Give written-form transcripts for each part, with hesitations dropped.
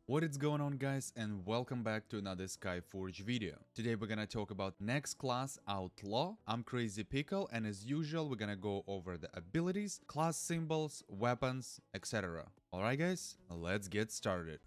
What is going on, guys, and welcome back to another Skyforge video. Today we're gonna talk about next class, Outlaw. I'm Crazy Pickle, and as usual we're gonna go over the abilities, class symbols, weapons, etc. Alright guys, let's get started.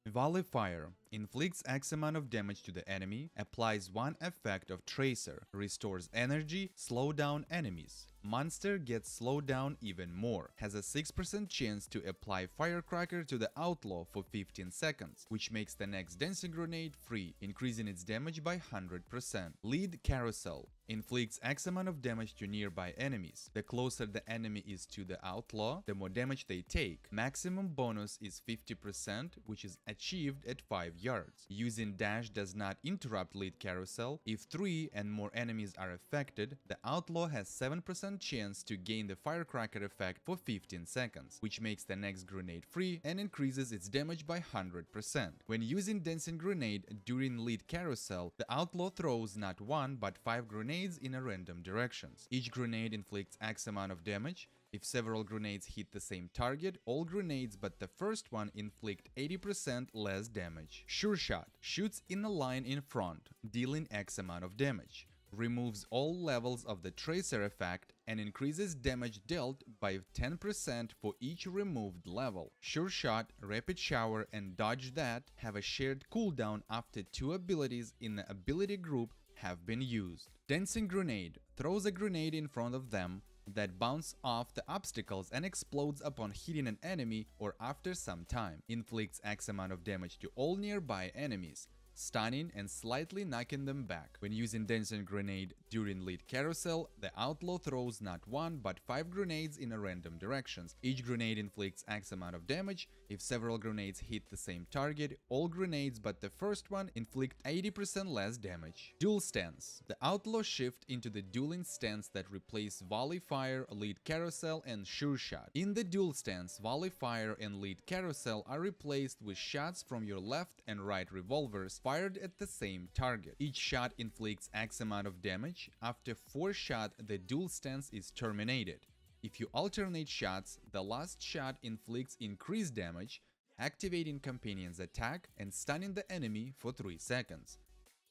Volley Fire inflicts X amount of damage to the enemy, applies one effect of Tracer, restores energy, slow down enemies. Monster gets slowed down even more, has a 6% chance to apply Firecracker to the Outlaw for 15 seconds, which makes the next Dancing Grenade free, increasing its damage by 100%. Lead Carousel inflicts X amount of damage to nearby enemies. The closer the enemy is to the Outlaw, the more damage they take. Maximum bonus is 50%, which is achieved at 5 yards. Using dash does not interrupt lead carousel. If 3 and more enemies are affected, the Outlaw has 7% chance to gain the Firecracker effect for 15 seconds, which makes the next grenade free and increases its damage by 100%. When using Dancing Grenade during lead carousel, the Outlaw throws not 1 but 5 grenades in a random directions. Each grenade inflicts X amount of damage. If several grenades hit the same target, all grenades but the first one inflict 80% less damage. Sure Shot shoots in a line in front, dealing X amount of damage. Removes all levels of the Tracer effect and increases damage dealt by 10% for each removed level. Sure Shot, Rapid Shower, and Dodge That have a shared cooldown after 2 abilities in the ability group have been used. Dancing Grenade throws a grenade in front of them that bounces off the obstacles and explodes upon hitting an enemy or after some time. Inflicts X amount of damage to all nearby enemies, stunning and slightly knocking them back. When using Dancing Grenade during lead carousel, the Outlaw throws not 1 but 5 grenades in a random directions. Each grenade inflicts X amount of damage. If several grenades hit the same target, all grenades but the first one inflict 80% less damage. Dual Stance. The Outlaw shift into the dueling stance that replace Volley Fire, lead carousel, and Sure Shot. In the dual stance, Volley Fire and lead carousel are replaced with shots from your left and right revolvers fired at the same target. Each shot inflicts X amount of damage. After 4 shots, the dual stance is terminated. If you alternate shots, the last shot inflicts increased damage, activating Companion's attack and stunning the enemy for 3 seconds.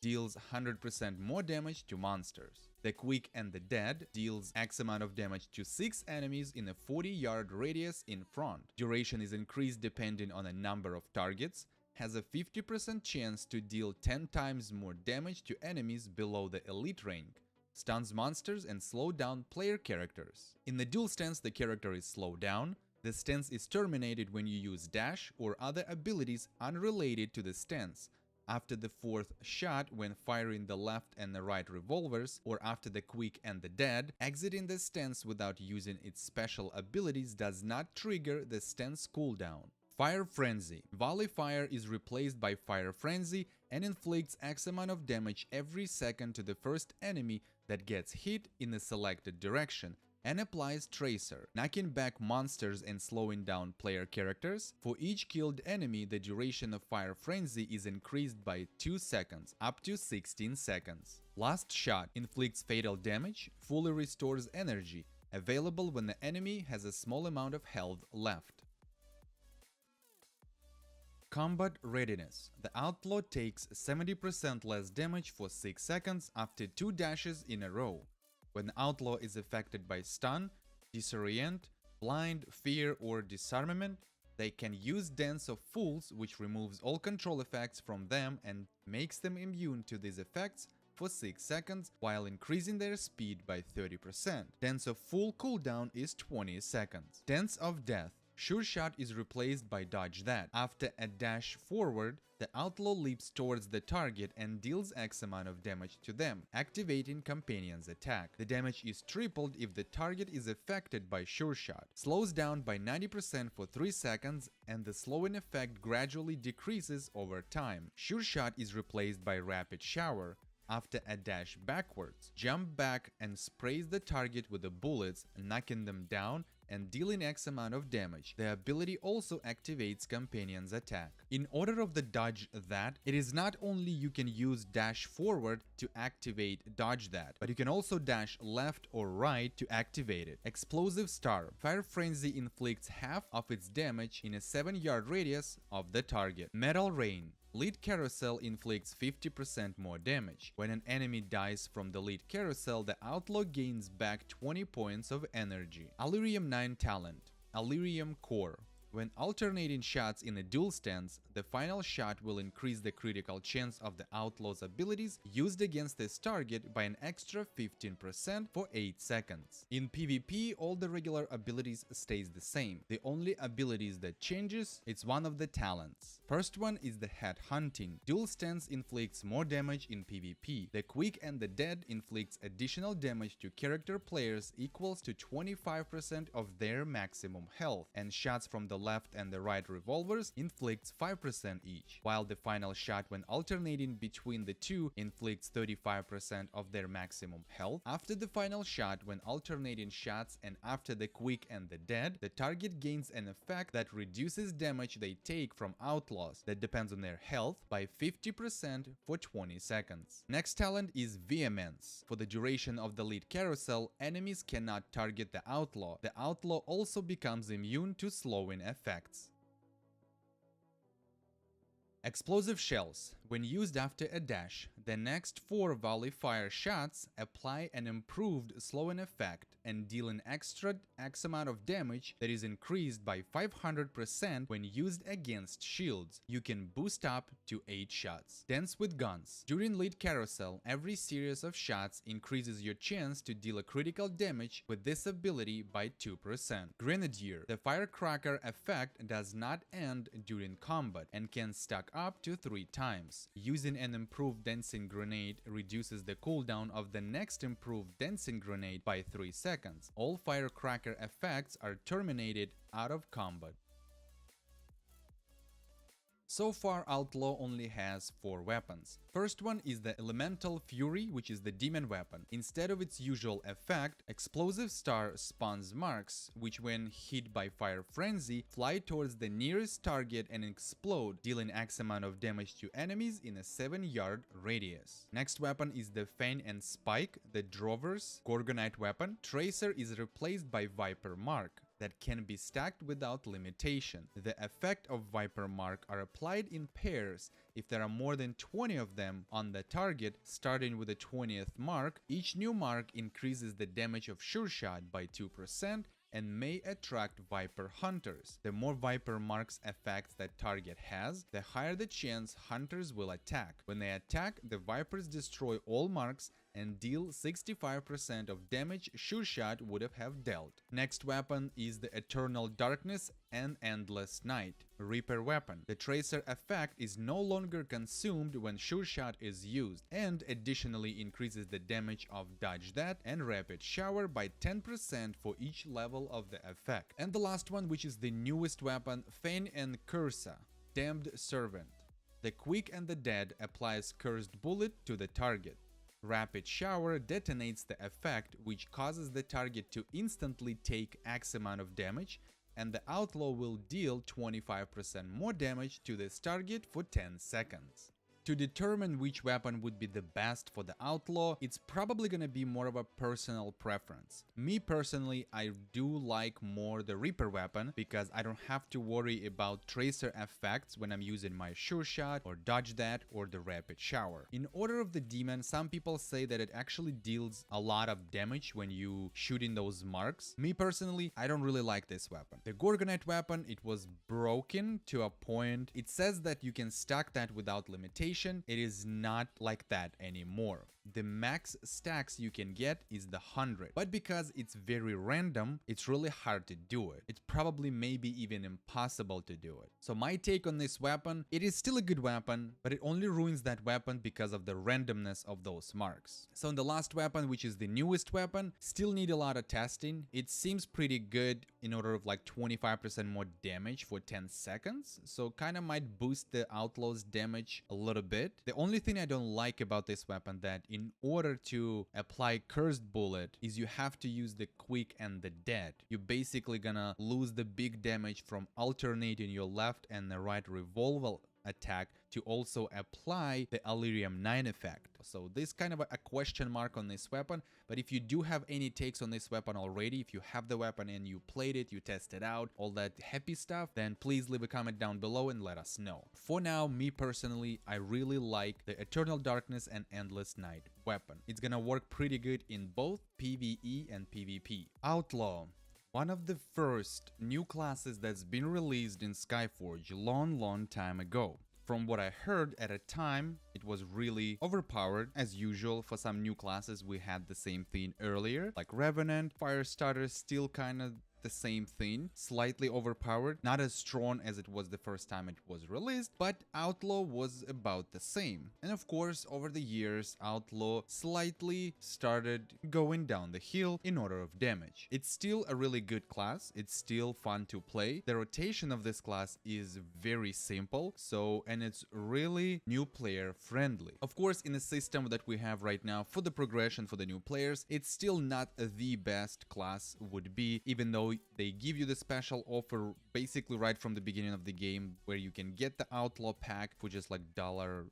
Deals 100% more damage to monsters. The Quick and the Dead deals X amount of damage to 6 enemies in a 40-yard radius in front. Duration is increased depending on a number of targets. Has a 50% chance to deal 10 times more damage to enemies below the elite rank. Stuns monsters and slow down player characters. In the dual stance, the character is slowed down. The stance is terminated when you use dash or other abilities unrelated to the stance. After the 4th shot when firing the left and the right revolvers, or after the Quick and the Dead, exiting the stance without using its special abilities does not trigger the stance cooldown. Fire Frenzy. Volley Fire is replaced by Fire Frenzy and inflicts X amount of damage every second to the first enemy that gets hit in a selected direction, and applies Tracer, knocking back monsters and slowing down player characters. For each killed enemy, the duration of Fire Frenzy is increased by 2 seconds, up to 16 seconds. Last Shot inflicts fatal damage, fully restores energy, available when the enemy has a small amount of health left. Combat Readiness. The Outlaw takes 70% less damage for 6 seconds after 2 dashes in a row. When the Outlaw is affected by stun, disorient, blind, fear, or disarmament, they can use Dance of Fools, which removes all control effects from them and makes them immune to these effects for 6 seconds while increasing their speed by 30%. Dance of Fool cooldown is 20 seconds. Dance of Death. Sure Shot is replaced by Dodge That. After a dash forward, the Outlaw leaps towards the target and deals X amount of damage to them, activating Companion's attack. The damage is tripled if the target is affected by Sure Shot. Slows down by 90% for 3 seconds, and the slowing effect gradually decreases over time. Sure Shot is replaced by Rapid Shower. After a dash backwards, jump back and sprays the target with the bullets, knocking them down and dealing X amount of damage. The ability also activates Companion's attack. In order of the dodge that, it is not only you can use dash forward to activate dodge that, but you can also dash left or right to activate it. Explosive Star. Fire Frenzy inflicts half of its damage in a 7-yard radius of the target. Metal Rain. Lead Carousel inflicts 50% more damage. When an enemy dies from the lead carousel, the Outlaw gains back 20 points of energy. Allerium 9 Talent. Allerium Core. When alternating shots in a duel stance, the final shot will increase the critical chance of the Outlaw's abilities used against this target by an extra 15% for 8 seconds. In PvP, all the regular abilities stays the same. The only abilities that changes, it's one of the talents. First one is the Head Hunting. Duel stance inflicts more damage in PvP. The Quick and the Dead inflicts additional damage to character players equals to 25% of their maximum health, and shots from the left and the right revolvers inflicts 5% each, while the final shot when alternating between the two inflicts 35% of their maximum health. After the final shot when alternating shots and after the Quick and the Dead, the target gains an effect that reduces damage they take from outlaws that depends on their health by 50% for 20 seconds. Next talent is Vehemence. For the duration of the lead carousel, enemies cannot target the outlaw. The outlaw also becomes immune to slowing effects. Explosive Shells. When used after a dash, the next 4 volley fire shots apply an improved slowing effect and deal an extra X amount of damage that is increased by 500% when used against shields. You can boost up to 8 shots. Dance with Guns. During lead carousel, every series of shots increases your chance to deal a critical damage with this ability by 2%. Grenadier. The firecracker effect does not end during combat and can stack up to 3 times. Using an improved dancing grenade reduces the cooldown of the next improved dancing grenade by 3 seconds. All firecracker effects are terminated out of combat. So far, Outlaw only has 4 weapons. First one is the Elemental Fury, which is the demon weapon. Instead of its usual effect, Explosive Star spawns marks, which when hit by Fire Frenzy, fly towards the nearest target and explode, dealing X amount of damage to enemies in a 7-yard radius. Next weapon is the Fang and Spike, the Drover's Gorgonite weapon. Tracer is replaced by Viper Mark that can be stacked without limitation. The effect of Viper Mark are applied in pairs. If there are more than 20 of them on the target, starting with the 20th mark, each new mark increases the damage of Sure Shot by 2% and may attract Viper Hunters. The more Viper Marks effects that target has, the higher the chance hunters will attack. When they attack, the Vipers destroy all marks and deal 65% of damage Sure Shot would have dealt. Next weapon is the Eternal Darkness and Endless Night Reaper weapon. The Tracer effect is no longer consumed when Sure Shot is used, and additionally increases the damage of Dodge That and Rapid Shower by 10% for each level of the effect. And the last one, which is the newest weapon, Fang and Cursa, Damned Servant. The Quick and the Dead applies Cursed Bullet to the target. Rapid Shower detonates the effect, which causes the target to instantly take X amount of damage, and the Outlaw will deal 25% more damage to this target for 10 seconds. To determine which weapon would be the best for the Outlaw, it's probably gonna be more of a personal preference. Me personally, I do like more the Reaper weapon because I don't have to worry about Tracer effects when I'm using my Sure Shot or Dodge That or the Rapid Shower. In Order of the Demon, some people say that it actually deals a lot of damage when you shoot in those marks. Me personally, I don't really like this weapon. The Gorgonite weapon, it was broken to a point. It says that you can stack that without limitation. It is not like that anymore. The max stacks you can get is the 100, but because it's very random, it's really hard to do it. It's probably maybe even impossible to do it. So my take on this weapon, it is still a good weapon, but it only ruins that weapon because of the randomness of those marks. So in the last weapon, which is the newest weapon, still need a lot of testing. It seems pretty good in order of like 25% more damage for 10 seconds, so kind of might boost the Outlaw's damage a little bit. The only thing I don't like about this weapon that in order to apply Cursed Bullet is you have to use the quick and the dead. You're basically gonna lose the big damage from alternating your left and the right revolver attack to also apply the Allerium 9 effect. So this kind of a question mark on this weapon, but if you do have any takes on this weapon already, if you have the weapon and you played it, you tested out, all that happy stuff, then please leave a comment down below and let us know. For now, me personally, I really like the Eternal Darkness and Endless Night weapon. It's gonna work pretty good in both PvE and PvP. Outlaw. One of the first new classes that's been released in Skyforge long time ago. From what I heard at a time, it was really overpowered. As usual, for some new classes we had the same thing earlier, like Revenant, Firestarter, still kind of the same thing, slightly overpowered, not as strong as it was the first time it was released, but Outlaw was about the same. And of course, over the years, Outlaw slightly started going down the hill in order of damage. It's still a really good class, it's still fun to play. The rotation of this class is very simple, and it's really new player friendly. Of course, in the system that we have right now for the progression for the new players, it's still not the best class would be, even though they give you the special offer basically right from the beginning of the game, where you can get the Outlaw pack for just like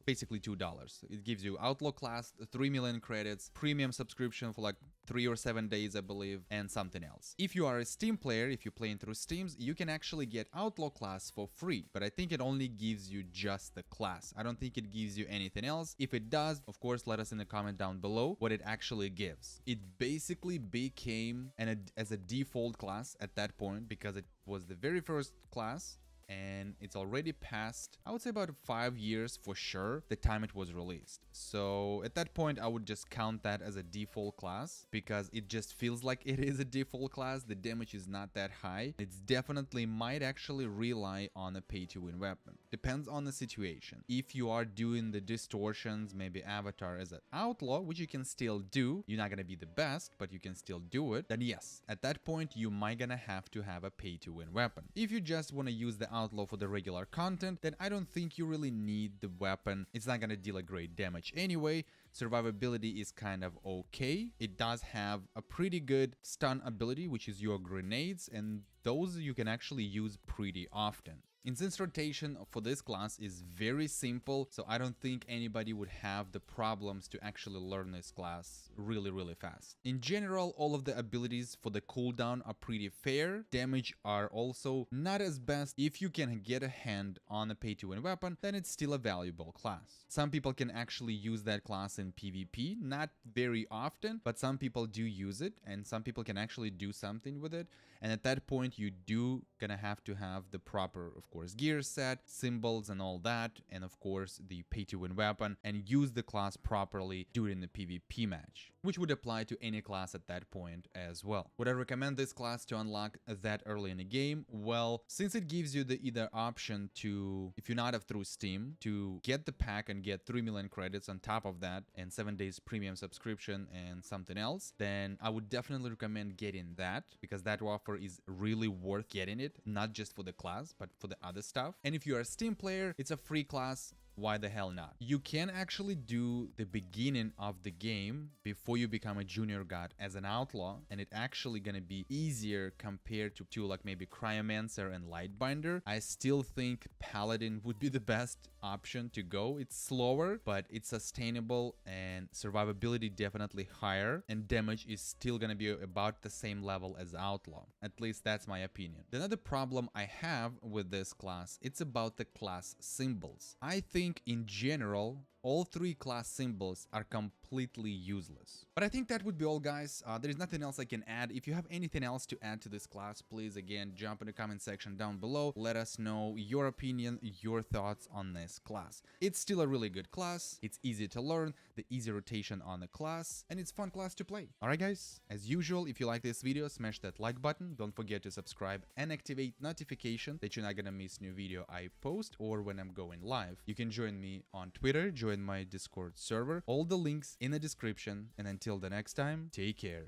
basically $2. It gives you Outlaw class, 3 million credits, premium subscription for like 3 or 7 days, I believe, and something else. If you are a Steam player, if you're playing through Steams, you can actually get Outlaw class for free, but I think it only gives you just the class. I don't think it gives you anything else. If it does, of course, let us in the comment down below what it actually gives. It basically became as a default class at that point, because it was the very first class, and it's already passed, I would say, about 5 years for sure, the time it was released. So at that point, I would just count that as a default class, because it just feels like it is a default class. The damage is not that high. It's definitely might actually rely on a pay-to-win weapon. Depends on the situation. If you are doing the distortions, maybe avatar as an Outlaw, which you can still do, you're not gonna be the best, but you can still do it, then yes, at that point, you might gonna have to have a pay-to-win weapon. If you just want to use the Outlaw for the regular content, then I don't think you really need the weapon. It's not gonna deal a great damage anyway. Survivability is kind of okay. It does have a pretty good stun ability, which is your grenades, and those you can actually use pretty often. Instance rotation for this class is very simple, so I don't think anybody would have the problems to actually learn this class really fast. In general, all of the abilities for the cooldown are pretty fair. Damage are also not as best. If you can get a hand on a pay-to-win weapon, then it's still a valuable class. Some people can actually use that class in PvP, not very often, but some people do use it, and some people can actually do something with it. And at that point, you do gonna have to have the proper, of course, gear set, symbols and all that, and of course the pay-to-win weapon, and use the class properly during the PvP match, which would apply to any class at that point as well. Would I recommend this class to unlock that early in the game? Well, since it gives you the either option to, if you're not through Steam, to get the pack and get 3 million credits on top of that, and 7 days premium subscription and something else, then I would definitely recommend getting that, because that offer is really worth getting it, not just for the class, but for the other stuff. And if you're a Steam player, it's a free class. Why the hell not? You can actually do the beginning of the game before you become a junior god as an Outlaw, and it actually gonna be easier compared to like maybe Cryomancer and Lightbinder. I still think Paladin would be the best option to go. It's slower, but it's sustainable, and survivability definitely higher, and damage is still gonna be about the same level as Outlaw. At least that's my opinion. Another problem I have with this class, it's about the class symbols. I think in general, all 3 class symbols are completely useless. But I think that would be all, guys. There's nothing else I can add. If you have anything else to add to this class, please again jump in the comment section down below. Let us know your opinion, your thoughts on this class. It's still a really good class. It's easy to learn, the easy rotation on the class, and it's fun class to play. Alright guys, as usual, if you like this video, smash that like button. Don't forget to subscribe and activate notification that you're not gonna miss new video I post or when I'm going live. You can join me on Twitter, join my Discord server. All the links in the description, and until the next time, take care.